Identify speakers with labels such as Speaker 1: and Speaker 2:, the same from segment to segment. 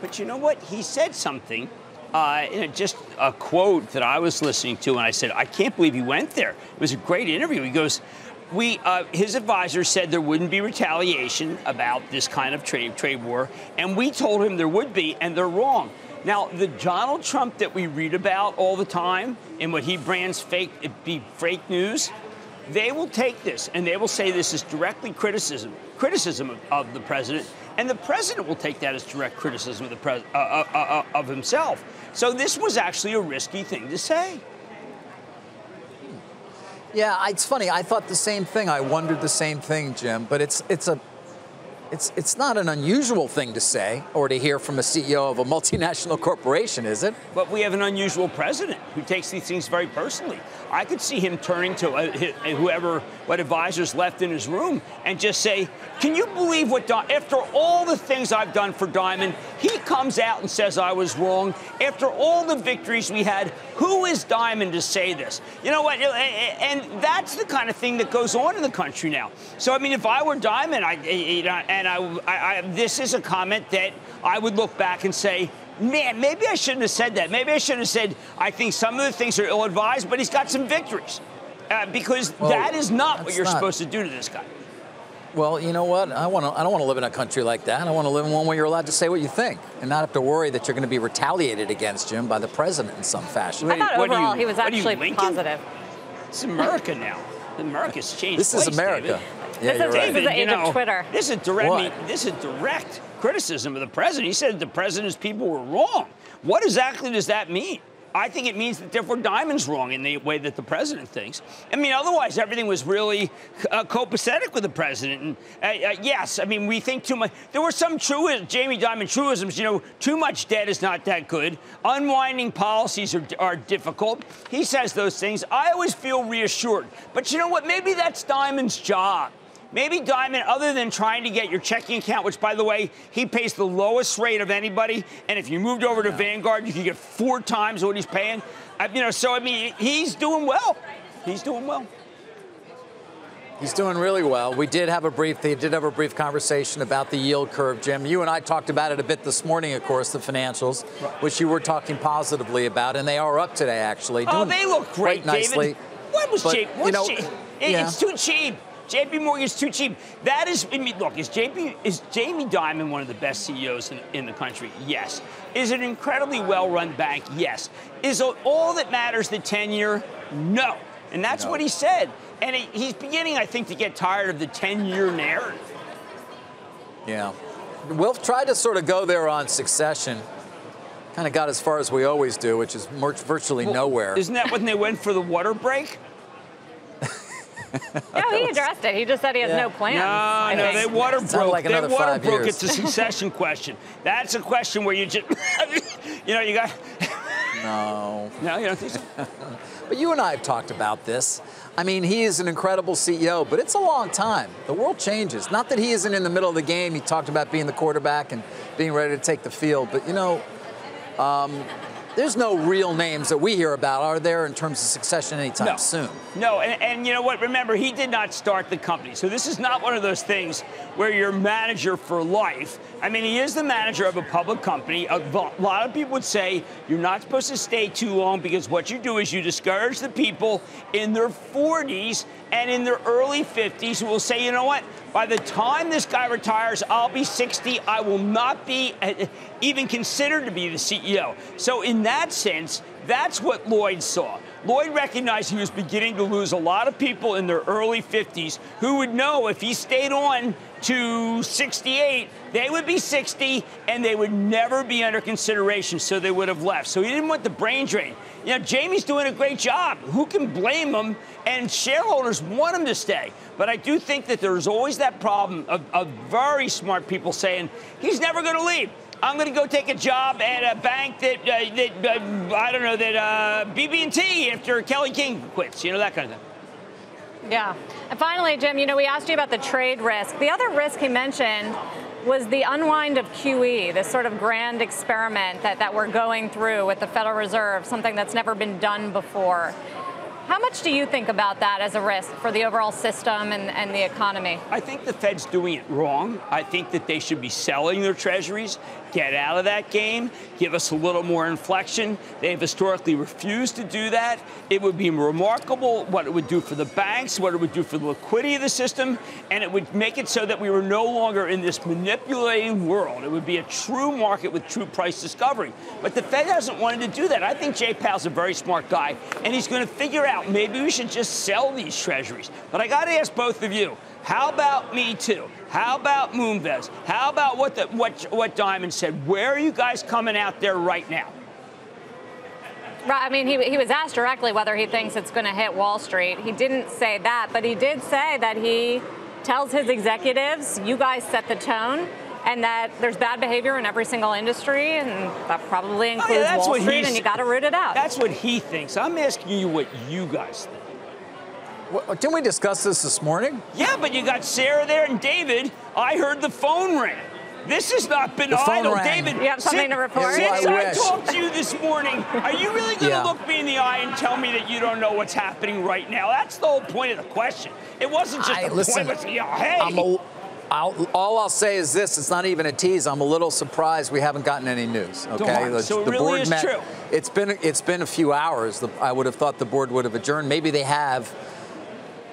Speaker 1: But you know what? He said something, just a quote that I was listening to, and I said, I can't believe he went there. It was a great interview. He goes, his advisor said there wouldn't be retaliation about this kind of trade war, and we told him there would be, and they're wrong. Now, the Donald Trump that we read about all the time and what he brands fake news, they will take this and they will say this is directly criticism of the president, and the president will take that as direct criticism of of himself. So this was actually a risky thing to say.
Speaker 2: Yeah, it's funny. I thought the same thing. I wondered the same thing, Jim. But it's not an unusual thing to say or to hear from a CEO of a multinational corporation, is it?
Speaker 1: But we have an unusual president who takes these things very personally. I could see him turning to what advisors left in his room and just say, can you believe after all the things I've done for Dimon, he comes out and says I was wrong. After all the victories we had, who is Dimon to say this? You know what? And that's the kind of thing that goes on in the country now. So, I mean, if I were Dimon, this is a comment that I would look back and say, man, maybe I shouldn't have said that. Maybe I should have said, I think some of the things are ill-advised, but he's got some victories. Because that is not what you're supposed to do to this guy.
Speaker 2: Well, you know what? I don't want to live in a country like that. I want to live in one where you're allowed to say what you think and not have to worry that you're going to be retaliated against, Jim, by the president in some fashion.
Speaker 3: I thought overall he was actually positive.
Speaker 1: It's America now. America's changed.
Speaker 2: This is America.
Speaker 3: Yeah, this is the age of Twitter.
Speaker 1: This is direct criticism of the president. He said the president's people were wrong. What exactly does that mean? I think it means that therefore Dimon's wrong in the way that the president thinks. I mean, otherwise everything was really copacetic with the president. And yes, I mean, we think too much. There were some Jamie Dimon truisms. You know, too much debt is not that good. Unwinding policies are difficult. He says those things. I always feel reassured. But you know what? Maybe that's Dimon's job. Maybe Dimon, other than trying to get your checking account, which, by the way, he pays the lowest rate of anybody, and if you moved over to Vanguard, you could get 4 times what he's paying. So, I mean, he's doing well. He's doing well.
Speaker 2: He's doing really well. They did have a brief conversation about the yield curve, Jim. You and I talked about it a bit this morning, of course, the financials, which you were talking positively about, and they are up today, actually.
Speaker 1: They look great,
Speaker 2: nicely.
Speaker 1: David. What was cheap? It's too cheap. JP Morgan's too cheap. That is, I mean, look, is Jamie Dimon one of the best CEOs in the country? Yes. Is it an incredibly well-run bank? Yes. Is all that matters the 10-year? No. And that's what he said. And he's beginning, I think, to get tired of the 10-year narrative.
Speaker 2: Yeah. We'll try to sort of go there on succession. Kind of got as far as we always do, which is virtually nowhere.
Speaker 1: Isn't that when they went for the water break?
Speaker 3: No, he addressed it. He just said he has no plans.
Speaker 1: No, they water broke.
Speaker 2: Like another 5 years.
Speaker 1: It's a succession question. That's a question where you just, you got.
Speaker 2: No.
Speaker 1: No, you don't think so?
Speaker 2: But you and I have talked about this. I mean, he is an incredible CEO, but it's a long time. The world changes. Not that he isn't in the middle of the game. He talked about being the quarterback and being ready to take the field. But, there's no real names that we hear about, are there, in terms of succession anytime soon?
Speaker 1: No, and you know what? Remember, he did not start the company. So this is not one of those things where you're manager for life. I mean, he is the manager of a public company. A lot of people would say you're not supposed to stay too long because what you do is you discourage the people in their 40s and in their early 50s who will say, you know what? By the time this guy retires, I'll be 60. I will not be even considered to be the CEO. So in that sense, that's what Lloyd saw. Lloyd recognized he was beginning to lose a lot of people in their early 50s who would know if he stayed on to 68, they would be 60 and they would never be under consideration, so they would have left. So he didn't want the brain drain. You know, Jamie's doing a great job. Who can blame him? And shareholders want him to stay. But I do think that there's always that problem of very smart people saying, he's never going to leave. I'm going to go take a job at a bank that BB&T after Kelly King quits, that kind of thing.
Speaker 3: Yeah. And finally, Jim, we asked you about the trade risk. The other risk he mentioned was the unwind of QE, this sort of grand experiment that we're going through with the Federal Reserve, something that's never been done before. How much do you think about that as a risk for the overall system and the economy?
Speaker 1: I think the Fed's doing it wrong. I think that they should be selling their treasuries, get out of that game, give us a little more inflection. They have historically refused to do that. It would be remarkable what it would do for the banks, what it would do for the liquidity of the system, and it would make it so that we were no longer in this manipulating world. It would be a true market with true price discovery. But the Fed hasn't wanted to do that. I think Jay Powell's a very smart guy, and he's going to figure out maybe we should just sell these treasuries. But I got to ask both of you, how about Me Too? How about Moonves? How about what Dimon said? Where are you guys coming out there right now?
Speaker 3: Right. I mean, he was asked directly whether he thinks it's going to hit Wall Street. He didn't say that, but he did say that he tells his executives, you guys set the tone, and that there's bad behavior in every single industry, and that probably includes Wall Street, and you got to root it out.
Speaker 1: That's what he thinks. I'm asking you what you guys think.
Speaker 2: Well, didn't we discuss this morning?
Speaker 1: Yeah, but you got Sarah there and David. I heard the phone ring. This has not been idle. David,
Speaker 3: you have something to report?
Speaker 1: Since I talked to you this morning, are you really going to look me in the eye and tell me that you don't know what's happening right now? That's the whole point of the question. It wasn't just pointless, hey.
Speaker 2: All I'll say is this: it's not even a tease. I'm a little surprised we haven't gotten any news. Okay,
Speaker 1: so it really is true.
Speaker 2: It's been a few hours. I would have thought the board would have adjourned. Maybe they have.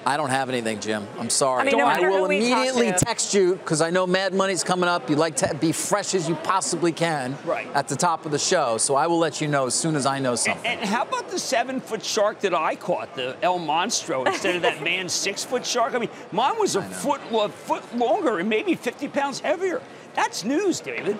Speaker 2: I don't have anything, Jim. I'm sorry.
Speaker 3: I mean,
Speaker 2: I will immediately text you because I know Mad Money's coming up. You'd like to be fresh as you possibly can at the top of the show. So I will let you know as soon as I know something.
Speaker 1: And how about the 7-foot shark that I caught, the El Monstro, instead of that man's 6-foot shark? I mean, mine was a foot longer and maybe 50 pounds heavier. That's news, David.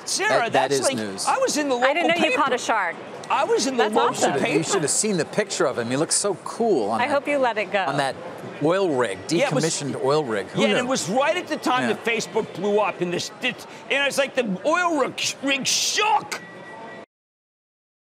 Speaker 1: Sarah,
Speaker 2: that is
Speaker 1: like
Speaker 2: news.
Speaker 1: I was in the local
Speaker 3: I didn't know
Speaker 1: paper.
Speaker 3: you caught a shark.
Speaker 1: I was in the local paper.
Speaker 2: You should have seen the picture of him. He looks so cool.
Speaker 3: I hope you let it go.
Speaker 2: On that oil rig, decommissioned oil rig.
Speaker 1: And it was right at the time that Facebook blew up, and it's like the oil rig shook.